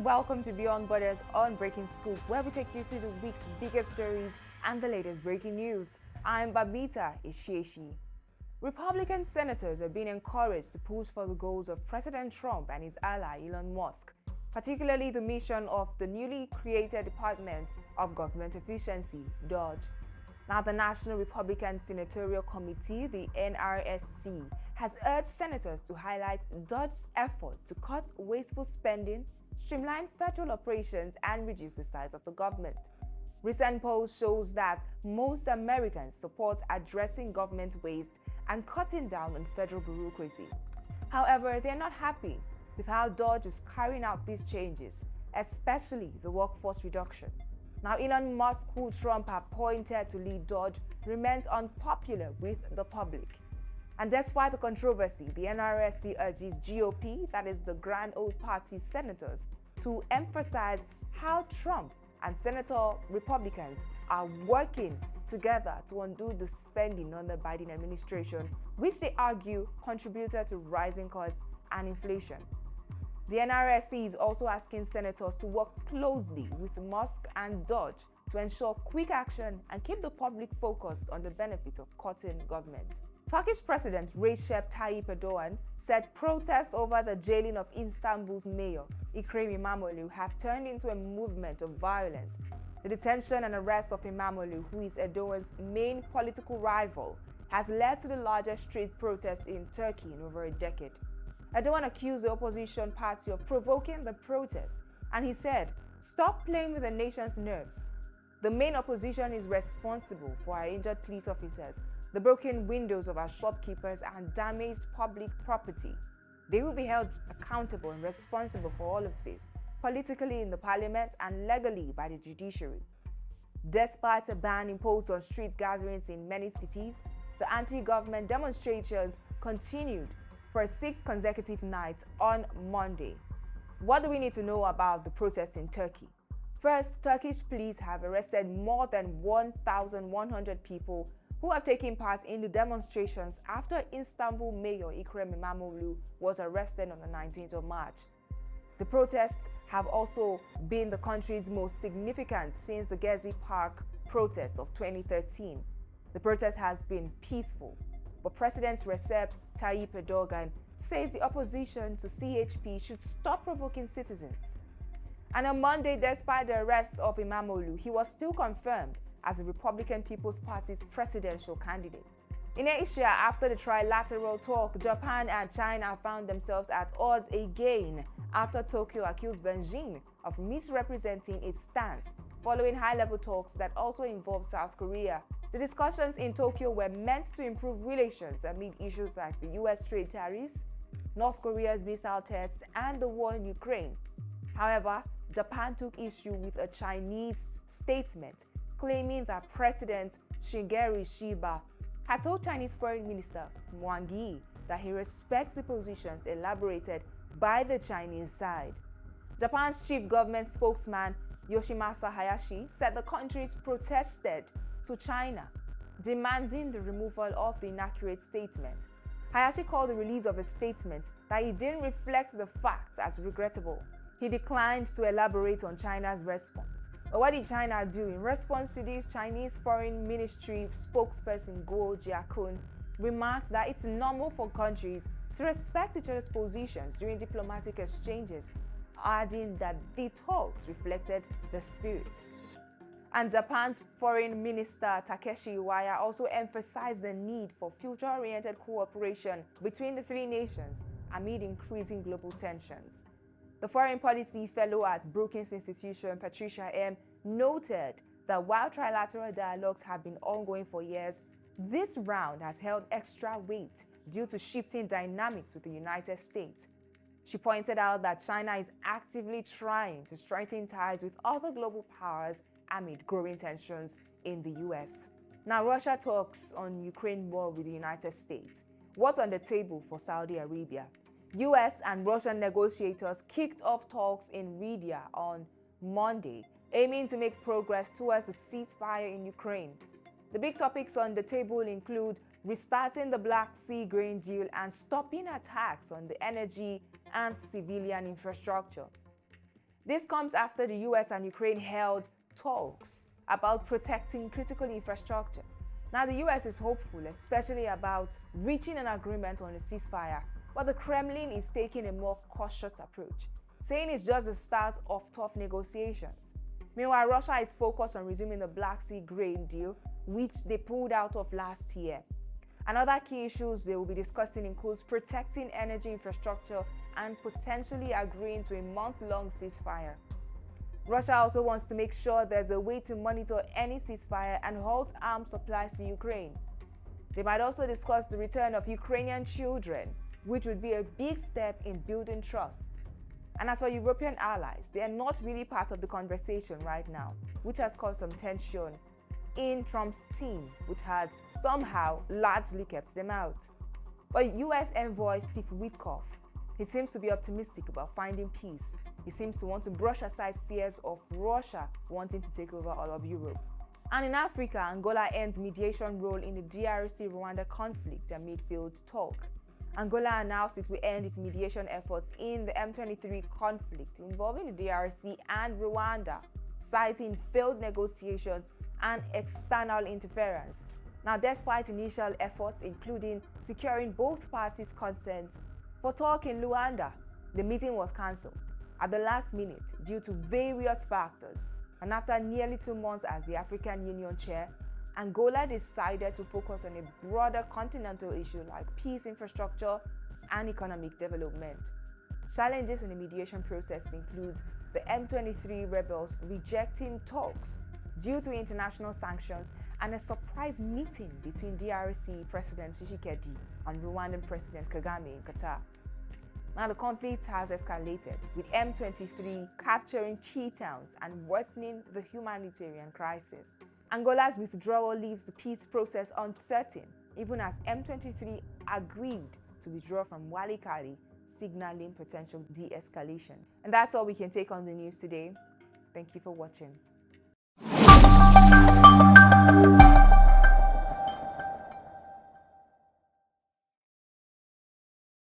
Welcome to Beyond Borders on Breaking Scoop, where we take you through the week's biggest stories and the latest breaking news. I'm Babita Ishieshi. Republican senators are being encouraged to push for the goals of President Trump and his ally Elon Musk, particularly the mission of the newly created Department of Government Efficiency, DOGE. Now, the National Republican Senatorial Committee, the NRSC, has urged senators to highlight DOGE's effort to cut wasteful spending, streamline federal operations, and reduce the size of the government. Recent polls shows that most Americans support addressing government waste and cutting down on federal bureaucracy. However, they are not happy with how DOGE is carrying out these changes, especially the workforce reduction. Now, Elon Musk, who Trump appointed to lead DOGE, remains unpopular with the public. And despite the controversy, the NRSC urges GOP, that is the Grand Old Party senators, to emphasize how Trump and Senator Republicans are working together to undo the spending on the Biden administration, which they argue contributed to rising costs and inflation. The NRSC is also asking senators to work closely with Musk and DOGE to ensure quick action and keep the public focused on the benefits of cutting government. Turkish President Recep Tayyip Erdogan said protests over the jailing of Istanbul's mayor, Ekrem Imamoglu, have turned into a movement of violence. The detention and arrest of Imamoglu, who is Erdogan's main political rival, has led to the largest street protests in Turkey in over a decade. Erdogan accused the opposition party of provoking the protest, and he said, "Stop playing with the nation's nerves." The main opposition is responsible for our injured police officers, the broken windows of our shopkeepers, and damaged public property. They will be held accountable and responsible for all of this, politically in the parliament and legally by the judiciary. Despite a ban imposed on street gatherings in many cities, the anti-government demonstrations continued for a sixth consecutive night on Monday. What do we need to know about the protests in Turkey? First, Turkish police have arrested more than 1,100 people who have taken part in the demonstrations after Istanbul Mayor Ekrem Imamoglu was arrested on the 19th of March. The protests have also been the country's most significant since the Gezi Park protest of 2013. The protest has been peaceful, but President Recep Tayyip Erdogan says the opposition to CHP should stop provoking citizens. And on Monday, despite the arrest of Imamoglu, he was still confirmed as the Republican People's Party's presidential candidate. In Asia, after the trilateral talk, Japan and China found themselves at odds again after Tokyo accused Beijing of misrepresenting its stance following high-level talks that also involved South Korea. The discussions in Tokyo were meant to improve relations amid issues like the US trade tariffs, North Korea's missile tests, and the war in Ukraine. However, Japan took issue with a Chinese statement claiming that President Shigeru Shiba had told Chinese Foreign Minister Wang Yi that he respects the positions elaborated by the Chinese side. Japan's chief government spokesman Yoshimasa Hayashi said the countries protested to China, demanding the removal of the inaccurate statement. Hayashi called the release of a statement that it didn't reflect the facts as regrettable. He declined to elaborate on China's response. But what did China do in response to this? Chinese Foreign Ministry spokesperson Guo Jiakun remarked that it's normal for countries to respect each other's positions during diplomatic exchanges, adding that the talks reflected the spirit. And Japan's Foreign Minister Takeshi Iwaya also emphasized the need for future-oriented cooperation between the three nations amid increasing global tensions. The foreign policy fellow at Brookings Institution, Patricia M., noted that while trilateral dialogues have been ongoing for years, this round has held extra weight due to shifting dynamics with the United States. She pointed out that China is actively trying to strengthen ties with other global powers amid growing tensions in the US. Now, Russia talks on Ukraine war with the United States. What's on the table for Saudi Arabia? US and Russian negotiators kicked off talks in Riyadh on Monday, aiming to make progress towards a ceasefire in Ukraine. The big topics on the table include restarting the Black Sea grain deal and stopping attacks on the energy and civilian infrastructure. This comes after the US and Ukraine held talks about protecting critical infrastructure. Now, the US is hopeful, especially about reaching an agreement on a ceasefire, but the Kremlin is taking a more cautious approach, saying it's just the start of tough negotiations. Meanwhile, Russia is focused on resuming the Black Sea grain deal, which they pulled out of last year. And other key issues they will be discussing includes protecting energy infrastructure and potentially agreeing to a month-long ceasefire. Russia also wants to make sure there's a way to monitor any ceasefire and halt arms supplies to Ukraine. They might also discuss the return of Ukrainian children, which would be a big step in building trust. And as for European allies, they are not really part of the conversation right now, which has caused some tension in Trump's team, which has somehow largely kept them out. But US envoy Steve Witkoff, he seems to be optimistic about finding peace. He seems to want to brush aside fears of Russia wanting to take over all of Europe. And in Africa, Angola ends mediation role in the DRC-Rwanda conflict amid failed talk. Angola announced it will end its mediation efforts in the M23 conflict involving the DRC and Rwanda, citing failed negotiations and external interference. Now, despite initial efforts including securing both parties' consent for talk in Luanda, the meeting was cancelled at the last minute due to various factors. And after nearly 2 months as the African Union chair, Angola decided to focus on a broader continental issue like peace, infrastructure, and economic development. Challenges in the mediation process includes the M23 rebels rejecting talks due to international sanctions and a surprise meeting between DRC President Tshisekedi and Rwandan President Kagame in Qatar. Now, the conflict has escalated, with M23 capturing key towns and worsening the humanitarian crisis. Angola's withdrawal leaves the peace process uncertain, even as M23 agreed to withdraw from Walikari, signaling potential de-escalation. And that's all we can take on the news today. Thank you for watching.